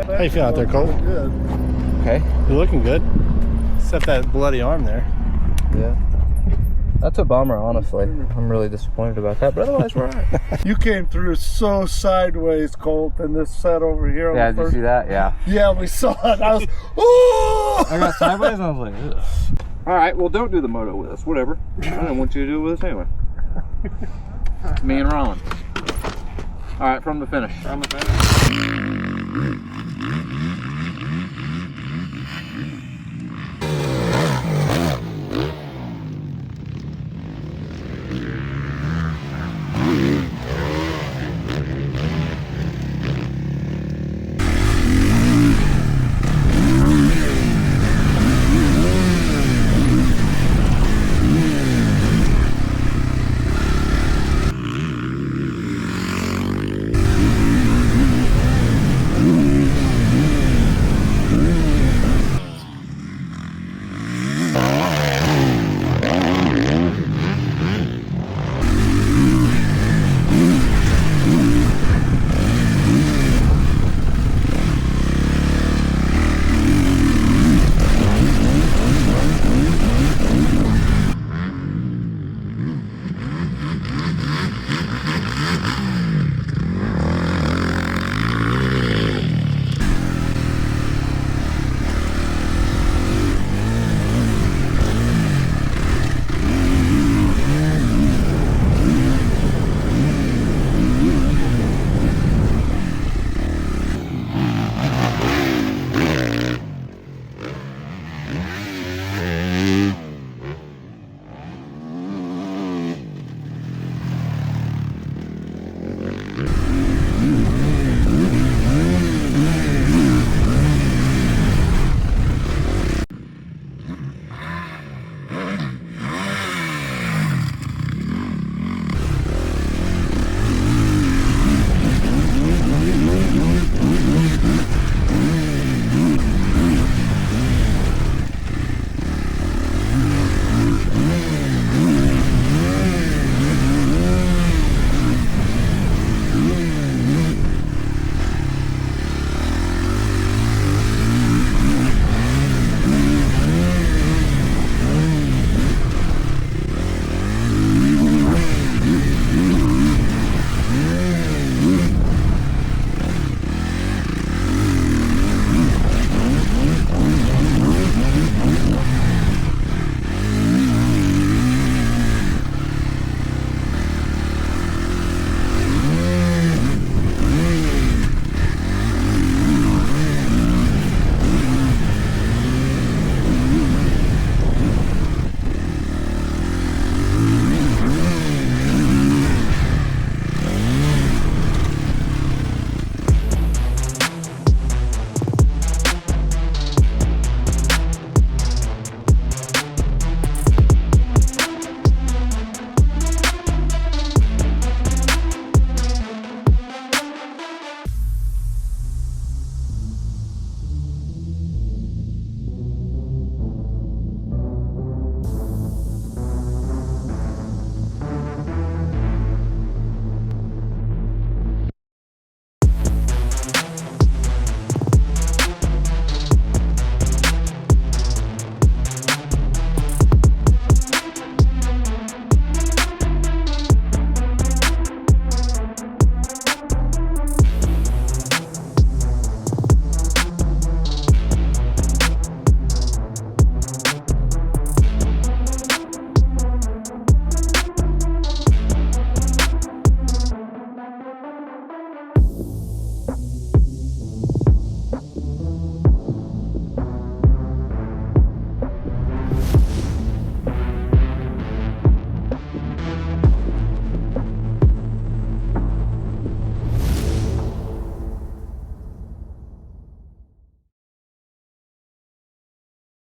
How you feeling out there, Colt? Good. Okay. You're looking good. Except that bloody arm there. Yeah. That's a bummer, honestly. I'm really disappointed about that, but otherwise we're alright. You came through so sideways, Colt, and this set over here. Yeah, did you see that? Yeah. Yeah, we saw it. I was, oh! I got sideways and I was like, ugh. Alright, well don't do the moto with us, whatever. I didn't want you to do it with us anyway. Me and Ron. Alright, from the finish. From the finish.